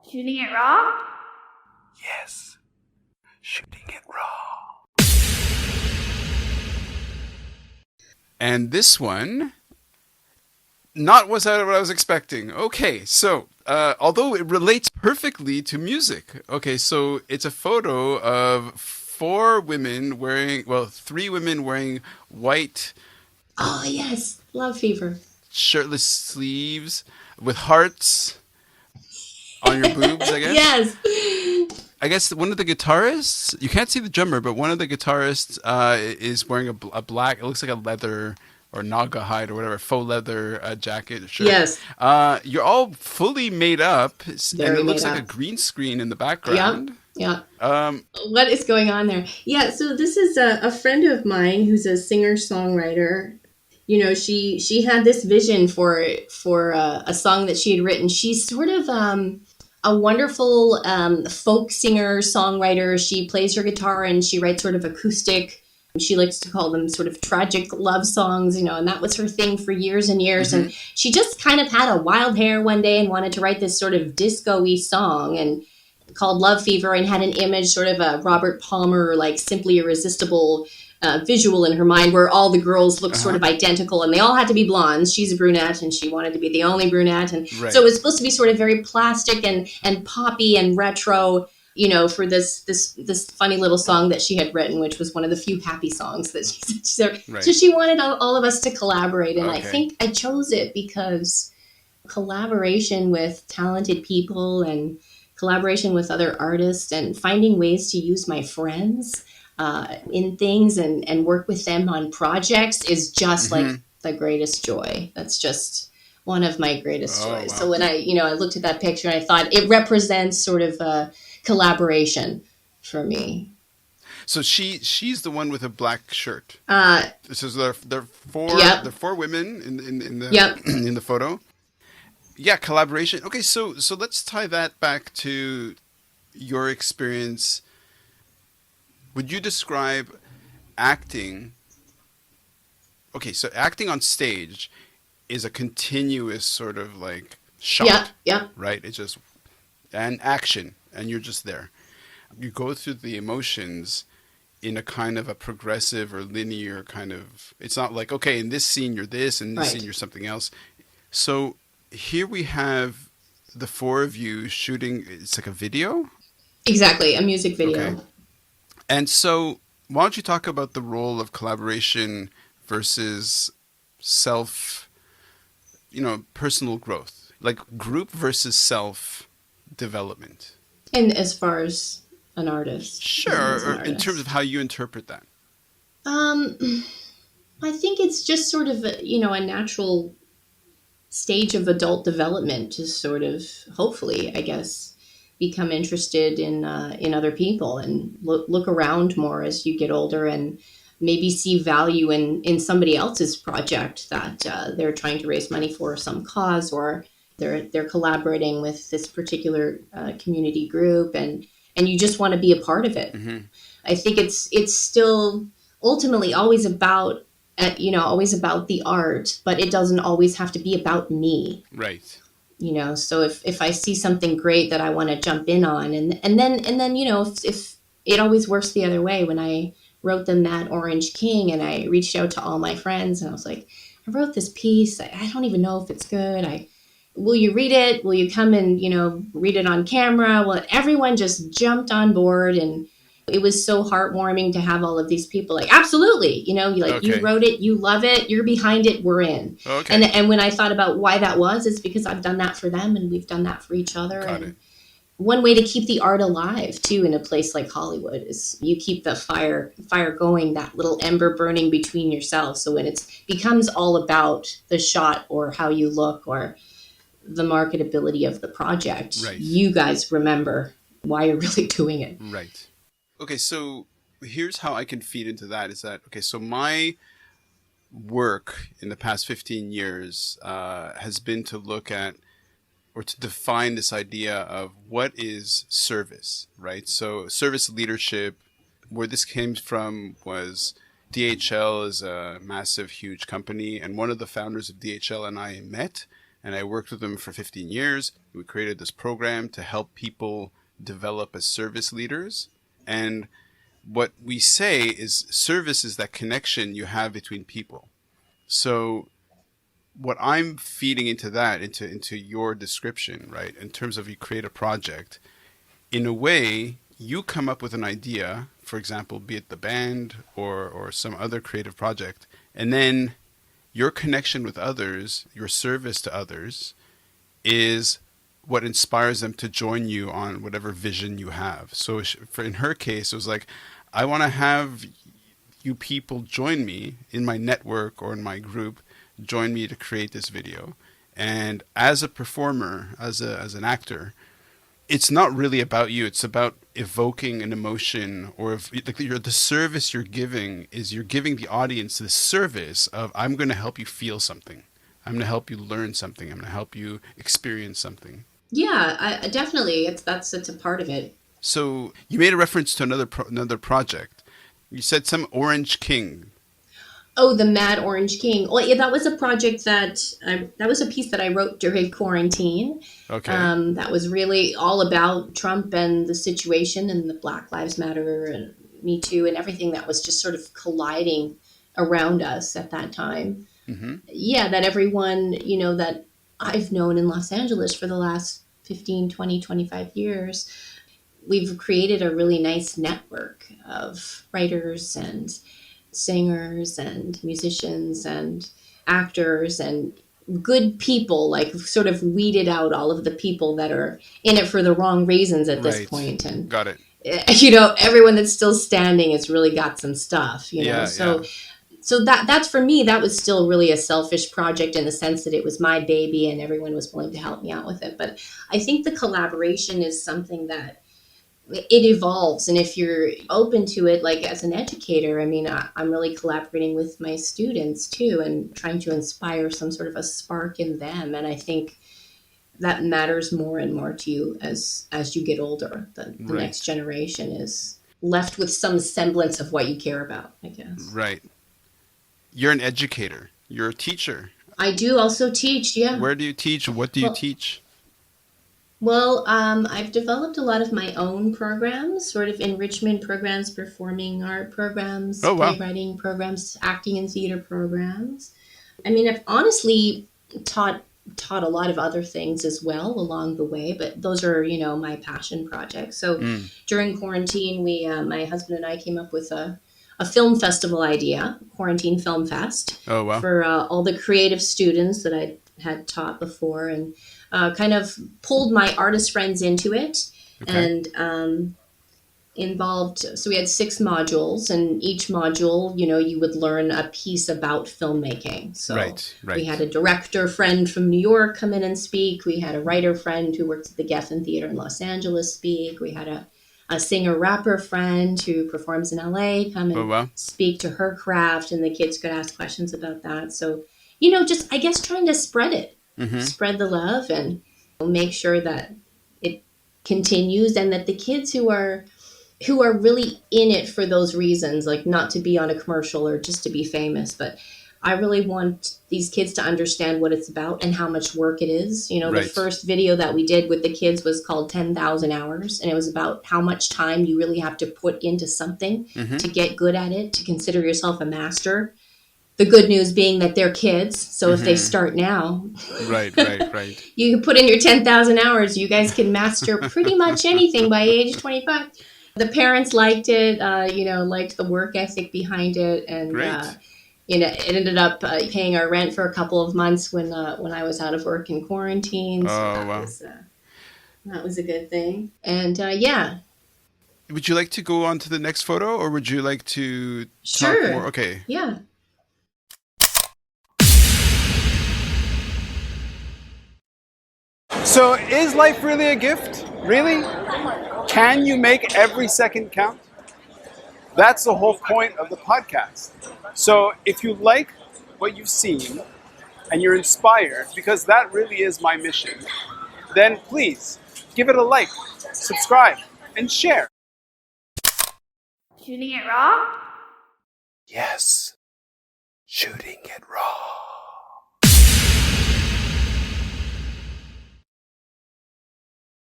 Shooting it raw? Yes. Shooting it raw. And this one, not what I was expecting. Okay, so although it relates perfectly to music. Okay, so it's a photo of three women wearing white Oh, yes. Love Fever. shirtless sleeves with hearts on your boobs, I guess. Yes. I guess one of the guitarists, you can't see the drummer, but one of the guitarists is wearing a black, it looks like a leather or naga hide or whatever, faux leather jacket or shirt. Yes. You're all fully made up, and Very it looks made like up. a green screen in the background. Yeah. What is going on there? Yeah, so this is a friend of mine who's a singer-songwriter. You know, she had this vision for a song that she had written. She's sort of a wonderful folk singer songwriter. She plays her guitar and she writes sort of acoustic. She likes to call them sort of tragic love songs, you know, and that was her thing for years and years. Mm-hmm. And she just kind of had a wild hair one day and wanted to write this sort of disco-y song and called Love Fever, and had an image, sort of a Robert Palmer, like Simply Irresistible visual in her mind where all the girls look sort of identical and they all had to be blondes. She's a brunette and she wanted to be the only brunette. And so it was supposed to be sort of very plastic and poppy and retro, you know, for this funny little song that she had written, which was one of the few happy songs that she Right. So she wanted all of us to collaborate. And I Okay. think I chose it because collaboration with talented people and collaboration with other artists and finding ways to use my friends in things and work with them on projects is just like the greatest joy. That's just one of my greatest joys. Wow. So when I looked at that picture and I thought it represents sort of a collaboration for me. So she's the one with a black shirt. So there are four women in the in the photo. Yeah, collaboration. Okay, so let's tie that back to your experience. Would you describe acting? Okay, so acting on stage is a continuous sort of like shot. Yeah. Right? It's just and action, and you're just there. You go through the emotions in a kind of a progressive or linear kind of. It's not like, okay, in this scene you're this, and in this scene you're something else. So here we have the four of you shooting. It's like a video. Exactly, a music video. Okay. And so, why don't you talk about the role of collaboration versus personal growth, like group versus self development. And as far as an artist. Sure, or in terms of how you interpret that. I think it's just sort of a natural stage of adult development to sort of, hopefully, I guess, become interested in other people and look around more as you get older and maybe see value in somebody else's project that they're trying to raise money for some cause, or they're collaborating with this particular community group, and you just want to be a part of it. Mm-hmm. I think it's still ultimately always about the art, but it doesn't always have to be about me. Right. So if I see something great that I want to jump in on, and then if it always works the other way. When I wrote them that Orange King, and I reached out to all my friends, and I was like, I wrote this piece. I don't even know if it's good. Will you read it? Will you come and read it on camera? Well, everyone just jumped on board, and it was so heartwarming to have all of these people like, absolutely, you wrote it, you love it, you're behind it, we're in. Okay. And when I thought about why that was, it's because I've done that for them and we've done that for each other. Got and it. One way to keep the art alive too in a place like Hollywood is you keep the fire going, that little ember burning between yourselves. So when it becomes all about the shot or how you look or the marketability of the project, right, you guys remember why you're really doing it. Right. Okay, so here's how I can feed into that so my work in the past 15 years has been to look at or to define this idea of what is service, right? So service leadership, where this came from was DHL is a massive, huge company, and one of the founders of DHL and I met, and I worked with them for 15 years. We created this program to help people develop as service leaders. And what we say is service is that connection you have between people. So what I'm feeding into that, into your description, right, in terms of you create a project, in a way, you come up with an idea, for example, be it the band or some other creative project, and then your connection with others, your service to others, is what inspires them to join you on whatever vision you have. So in her case, it was like, I want to have you people join me in my network or in my group, join me to create this video. And as a performer, as an actor, it's not really about you. It's about evoking an emotion, or if the service you're giving is you're giving the audience the service of, I'm going to help you feel something. I'm going to help you learn something. I'm going to help you experience something. Yeah, definitely. It's a part of it. So you made a reference to another project. You said some Orange King. Oh, the Mad Orange King. Well, yeah, that was a project that was a piece that I wrote during quarantine. Okay. That was really all about Trump and the situation and the Black Lives Matter and Me Too and everything that was just sort of colliding around us at that time. Mm-hmm. Yeah, that everyone, that I've known in Los Angeles for the last 15, 20, 25 years, we've created a really nice network of writers and singers and musicians and actors and good people, like sort of weeded out all of the people that are in it for the wrong reasons at this point. And got it. Everyone that's still standing has really got some stuff, So that's for me, that was still really a selfish project in the sense that it was my baby and everyone was willing to help me out with it. But I think the collaboration is something that it evolves. And if you're open to it, like as an educator, I mean, I'm really collaborating with my students too and trying to inspire some sort of a spark in them. And I think that matters more and more to you as you get older. The next generation is left with some semblance of what you care about, I guess. Right. You're an educator. You're a teacher. I do also teach, yeah. Where do you teach? What do you teach? Well, I've developed a lot of my own programs, sort of enrichment programs, performing art programs, playwriting programs, acting and theater programs. I mean, I've honestly taught a lot of other things as well along the way, but those are, my passion projects. So during quarantine, we, my husband and I came up with a film festival idea, Quarantine Film Fest, for all the creative students that I had taught before, and kind of pulled my artist friends into it, and involved. So we had 6 modules, and each module, you would learn a piece about filmmaking. So we had a director friend from New York come in and speak. We had a writer friend who worked at the Geffen Theater in Los Angeles speak. We had a singer-rapper friend who performs in LA come and speak to her craft, and the kids could ask questions about that. So, just, I guess, trying to spread it, spread the love, and make sure that it continues, and that the kids who are really in it for those reasons, like not to be on a commercial or just to be famous, but I really want these kids to understand what it's about and how much work it is. The first video that we did with the kids was called 10,000 Hours. And it was about how much time you really have to put into something to get good at it, to consider yourself a master. The good news being that they're kids. So if they start now, you can put in your 10,000 hours. You guys can master pretty much anything by age 25. The parents liked it, liked the work ethic behind it. And, it ended up paying our rent for a couple of months when I was out of work in quarantine. So that was a good thing. And Would you like to go on to the next photo, or would you like to talk more? Okay. Yeah. So is life really a gift? Really? Can you make every second count? That's the whole point of the podcast. So if you like what you've seen and you're inspired, because that really is my mission, then please give it a like, subscribe, and share. Shooting it raw? Yes, shooting it raw.